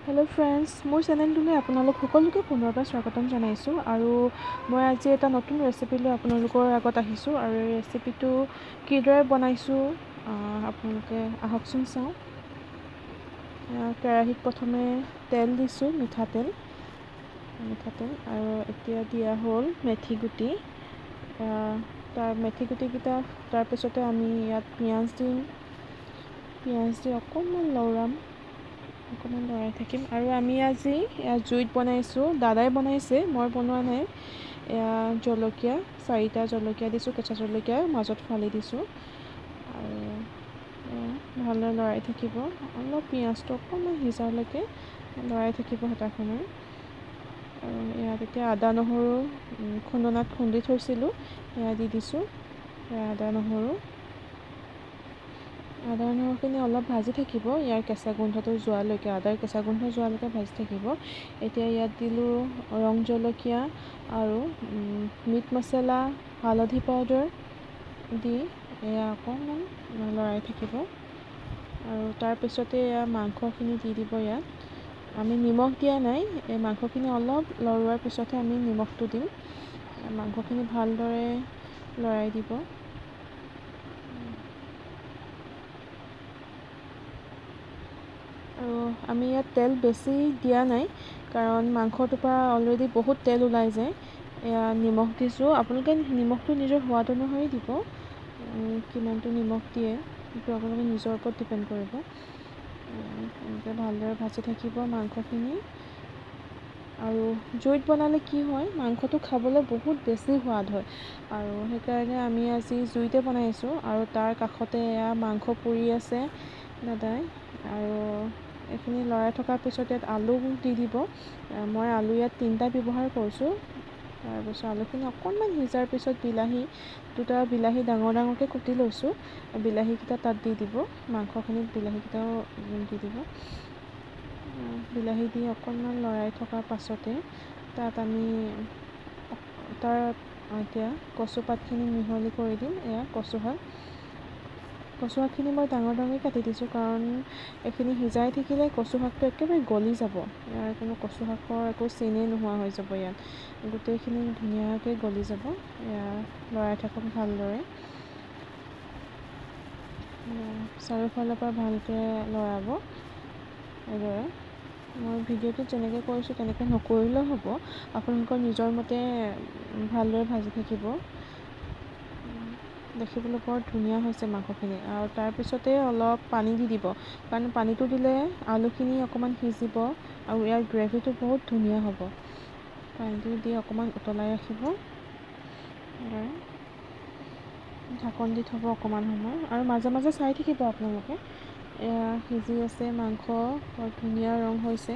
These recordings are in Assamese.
হেল্ল' ফ্ৰেণ্ডছ, মোৰ চেনেলটোলৈ আপোনালোক সকলোকে পুনৰবাৰ স্বাগতম জনাইছোঁ। আৰু মই আজি এটা নতুন ৰেচিপি লৈ আপোনালোকৰ আগত আহিছোঁ। আৰু এই ৰেচিপিটো কিদৰে বনাইছোঁ আপোনালোকে আহকচোন চাওঁ। কেৰাহীত প্ৰথমে তেল দিছোঁ, মিঠাতেল, আৰু এতিয়া দিয়া হ'ল মেথি গুটি। মেথি গুটিকেইটা তাৰপিছতে আমি ইয়াত পিঁয়াজ দিম। পিঁয়াজ দি অকণমান লৰাই থাকিম। আৰু আমি আজি জুইত বনাইছোঁ, দাদাই বনাইছে, মই বনোৱা নাই। জলকীয়া 4টা জলকীয়া দিছোঁ, কেঁচা জলকীয়া মাজত ফালি দিছোঁ। আৰু ভালদৰে লৰাই থাকিব, অলপ পিঁয়াজটো অকণমান সিজালৈকে লৰাই থাকিব হেতাখনে। আৰু ইয়াত এতিয়া আদা নহৰু খুন্দনাত খুন্দি থৈছিলোঁ, সেয়া দি দিছোঁ। আদা নহৰুখিনি অলপ ভাজি থাকিব, ইয়াৰ কেঁচা গোন্ধটো যোৱালৈকে, আদাৰ কেঁচা গোন্ধ যোৱালৈকে ভাজি থাকিব। এতিয়া ইয়াত দিলোঁ ৰং জলকীয়া আৰু মিট মছলা, হালধি পাউডাৰ দি এয়া অকণমান লৰাই থাকিব। আৰু তাৰপিছতে এয়া মাংসখিনি দি দিব। ইয়াত আমি নিমখ দিয়া নাই, এই মাংসখিনি অলপ লৰোৱাৰ পিছতহে আমি নিমখটো দিম। মাংসখিনি ভালদৰে লৰাই দিব। আৰু আমি ইয়াত তেল বেছি দিয়া নাই, কাৰণ মাংসটোৰ পৰা অলৰেডি বহুত তেল ওলাই যায়। এয়া নিমখ দিছোঁ, আপোনালোকে নিমখটো নিজৰ সোৱাদ অনুসৰি দিব, কিমানটো নিমখ দিয়ে সেইটো আপোনালোকে নিজৰ ওপৰত ডিপেণ্ড কৰিব। এনেকৈ ভালদৰে ভাজি থাকিব মাংসখিনি। আৰু জুইত বনালে কি হয়, মাংসটো খাবলৈ বহুত বেছি সোৱাদ হয়। আৰু সেইকাৰণে আমি আজি জুইতে বনাইছোঁ। আৰু তাৰ কাষতে এয়া মাংস পুৰি আছে দাদাই। আৰু এইখিনি লৰাই থকাৰ পিছত ইয়াত আলু দি দিব। মই আলু ইয়াত 3টা ব্যৱহাৰ কৰিছোঁ। তাৰপিছত আলুখিনি অকণমান সিজাৰ পিছত দুটা বিলাহী ডাঙৰকৈ কুটি লৈছোঁ, বিলাহীকেইটা তাত দি দিব। মাংসখিনিত বিলাহীকেইটাও দি দিব। বিলাহী দি অকণমান লৰাই থকাৰ পাছতে তাত আমি এতিয়া কচুপাতখিনি মিহলি কৰি দিম। এয়া কচুশাকখিনি মই ডাঙৰকৈ কাটি দিছোঁ, কাৰণ এইখিনি সিজাই থাকিলে কচুশাকটো একেবাৰে গলি যাব। ইয়াৰ কোনো কচুশাকৰ একো চিনেই নোহোৱা হৈ যাব। ইয়াত গোটেইখিনি ধুনীয়াকৈ গলি যাব। এয়া লৰাই থাকক ভালদৰে, চাৰিওফালৰ পৰা ভালকৈ লৰাব। এইদৰে মই ভিডিঅ'টোত যেনেকৈ কৰিছোঁ তেনেকৈ নকৰিলেও হ'ব, আপোনালোকৰ নিজৰ মতে ভালদৰে ভাজি থাকিব। দেখিবলৈ বৰ ধুনীয়া হৈছে মাংসখিনি। আৰু তাৰপিছতে অলপ পানী দি দিব, কাৰণ পানীটো দিলে আলুখিনি অকণমান সিজিব আৰু ইয়াৰ গ্ৰেভিটো বহুত ধুনীয়া হ'ব। পানীটো দি অকণমান উতলাই ৰাখিব, ঢাকন দি থ'ব অকণমান সময়। আৰু মাজে মাজে চাই থাকিব আপোনালোকে। এয়া সিজি আছে মাংস, বৰ ধুনীয়া ৰং হৈছে।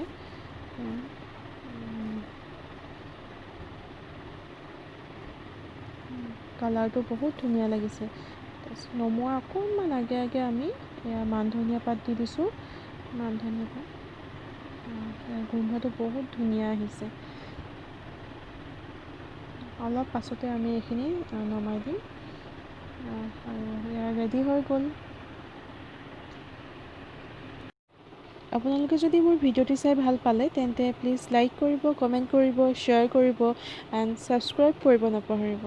কালাৰটো বহুত ধুনীয়া লাগিছে। তাৰপিছত নমোৱাৰ অকণমান আগে আমি এয়া মান ধনিয়া পাত দি দিছোঁ। গোন্ধটো বহুত ধুনীয়া আহিছে। অলপ পাছতে আমি এইখিনি নমাই দিম। আৰু এয়া ৰেডি হৈ গ'ল। আপোনালোকে যদি মোৰ ভিডিঅ'টি চাই ভাল পালে তেন্তে প্লিজ লাইক কৰিব, কমেণ্ট কৰিব, শ্বেয়াৰ কৰিব এণ্ড ছাবস্ক্ৰাইব কৰিব নাপাহৰিব।